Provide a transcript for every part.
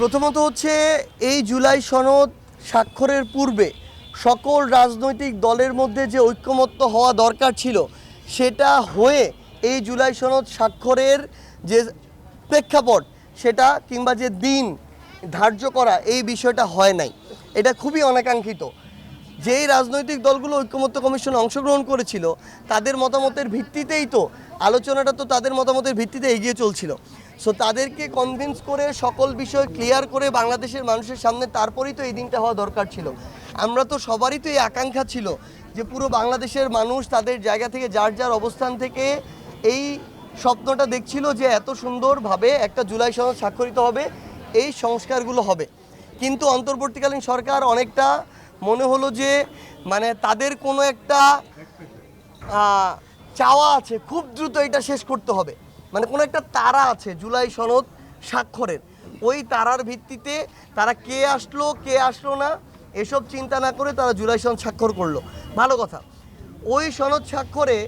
প্রথমত হচ্ছে এই জুলাই সনদ স্বাক্ষরের পূর্বে সকল রাজনৈতিক দলের মধ্যে যে ঐক্যমত্য হওয়া দরকার ছিল সেটা হয়ে এই জুলাই সনদ স্বাক্ষরের যে প্রেক্ষাপট সেটা কিংবা যে দিন ধার্য করা এই বিষয়টা হয় নাই। এটা খুবই অনাকাঙ্ক্ষিত। যেই রাজনৈতিক দলগুলো ঐক্যমত্য কমিশনে অংশগ্রহণ করেছিল তাদের মতামতের ভিত্তিতেই তো আলোচনাটা তো তাদের মতামতের ভিত্তিতে এগিয়ে চলছিল। সো তাদেরকে কনভিন্স করে সকল বিষয় ক্লিয়ার করে বাংলাদেশের মানুষের সামনে তারপরেই তো এই দিনটা হওয়া দরকার ছিল। আমরা তো সবারই তো এই আকাঙ্ক্ষা ছিল যে পুরো বাংলাদেশের মানুষ তাদের জায়গা থেকে যার যার অবস্থান থেকে এই স্বপ্নটা দেখছিল যে এত সুন্দরভাবে একটা জুলাই সনদ স্বাক্ষরিত হবে, এই সংস্কারগুলো হবে। কিন্তু অন্তর্বর্তীকালীন সরকার অনেকটা মনে হলো যে মানে তাদের কোনো একটা চাওয়া আছে খুব দ্রুত এটা শেষ করতে হবে, মানে কোনো একটা তারা আছে জুলাই সনদ স্বাক্ষরের। ওই তারার ভিত্তিতে তারা কে আসলো না এসব চিন্তা না করে তারা জুলাই সনদ স্বাক্ষর করলো। ভালো কথা। ওই সনদ স্বাক্ষরে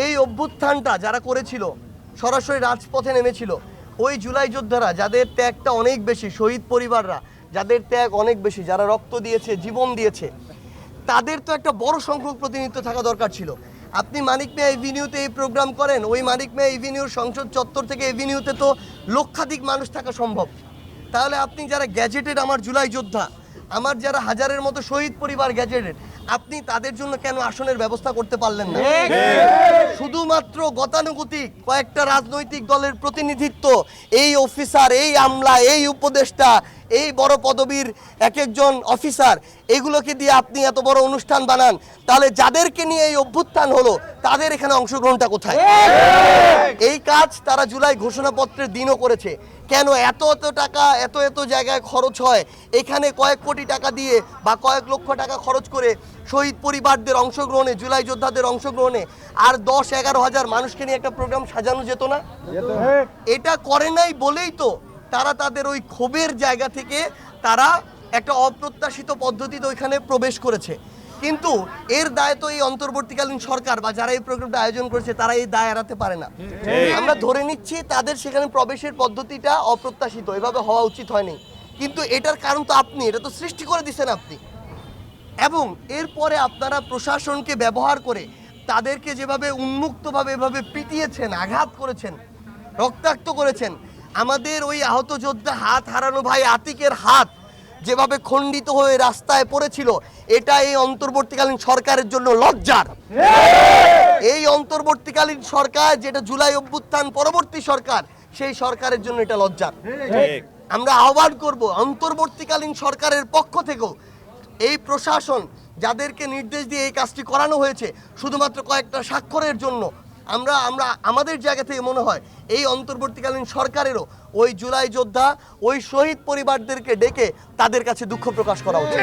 এই অভ্যুত্থানটা যারা করেছিল, সরাসরি রাজপথে নেমেছিল, ওই জুলাই যোদ্ধারা যাদের ত্যাগটা অনেক বেশি, শহীদ পরিবাররা যাদের ত্যাগ অনেক বেশি, যারা রক্ত দিয়েছে, জীবন দিয়েছে, তাদের তো একটা বড় সংখ্যক প্রতিনিধিত্ব থাকা দরকার ছিল। আপনি মানিক মিয়া এভিনিউতে এই প্রোগ্রাম করেন, ওই মানিক মিয়া এভিনিউর সংসদ চত্বর থেকে এভিনিউতে তো লক্ষাধিক মানুষ থাকা সম্ভব। তাহলে আপনি যারা গ্যাজেটেড আমার জুলাই যোদ্ধা, আমার যারা হাজারের মতো শহীদ পরিবার গ্যাজেটেড, আপনি তাদের জন্য কেন আসনের ব্যবস্থা করতে পারলেন না? শুধুমাত্র গতানুগতিক কয়েকটা রাজনৈতিক দলের প্রতিনিধিত্ব, এই অফিসার, এই আমলা, এই উপদেষ্টা, এই বড় পদবীর এক একজন অফিসার, এগুলোকে দিয়ে আপনি এত বড় অনুষ্ঠান বানান, তাহলে যাদেরকে নিয়ে এই অভ্যুত্থান হলো তাদের এখানে অংশগ্রহণটা কোথায়? এই কাজ তারা জুলাই ঘোষণাপত্রের দিনও করেছে। কেন এত টাকা এত জায়গায় খরচ হয়, এখানে কয়েক কোটি টাকা দিয়ে বা কয়েক লক্ষ টাকা খরচ করে শহীদ পরিবারদের অংশগ্রহণে, জুলাই যোদ্ধাদের অংশগ্রহণে আর 10-11 হাজার মানুষকে নিয়ে একটা প্রোগ্রাম সাজানো যেত না? এটা করে নাই বলেই তো তারা তাদের ওই ক্ষোভের জায়গা থেকে তারা একটা অপ্রত্যাশিত পদ্ধতিতে ওইখানে প্রবেশ করেছে। কিন্তু এর দায় তো এই অন্তর্বর্তীকালীন সরকার বা যারা এই প্রোগ্রামটা আয়োজন করেছে তারা এই দায় এড়াতে পারে না। আমরা ধরে নিচ্ছি তাদের সেখানে প্রবেশের পদ্ধতিটা অপ্রত্যাশিত, এভাবে হওয়া উচিত হয়নি, কিন্তু এটার কারণ তো আপনি, এটা তো সৃষ্টি করে দিচ্ছেন আপনি। এবং এরপরে আপনারা প্রশাসনকে ব্যবহার করে তাদেরকে যেভাবে উন্মুক্তভাবে এভাবে পিটিয়েছেন, আঘাত করেছেন, রক্তাক্ত করেছেন, আমাদের ওই আহত যোদ্ধা হাত হারানো ভাই আতিকের হাত যেভাবে খণ্ডিত হয়ে রাস্তায় পড়েছিল, এটা এই অন্তর্বর্তীকালীন সরকারের জন্য লজ্জার। এই অন্তর্বর্তীকালীন সরকার যেটা জুলাই অভ্যুত্থান পরবর্তী সরকার, সেই সরকারের জন্য এটা লজ্জার। আমরা আহ্বান করব অন্তর্বর্তীকালীন সরকারের পক্ষ থেকেও এই প্রশাসন যাদেরকে নির্দেশ দিয়ে এই কাজটি করানো হয়েছে শুধুমাত্র কয়েকটা স্বাক্ষরের জন্য, আমরা আমাদের জায়গা থেকে মনে হয় এই অন্তর্বর্তীকালীন সরকারেরও ওই জুলাই যোদ্ধা, ওই শহীদ পরিবারদেরকে ডেকে তাদের কাছে দুঃখ প্রকাশ করা উচিত।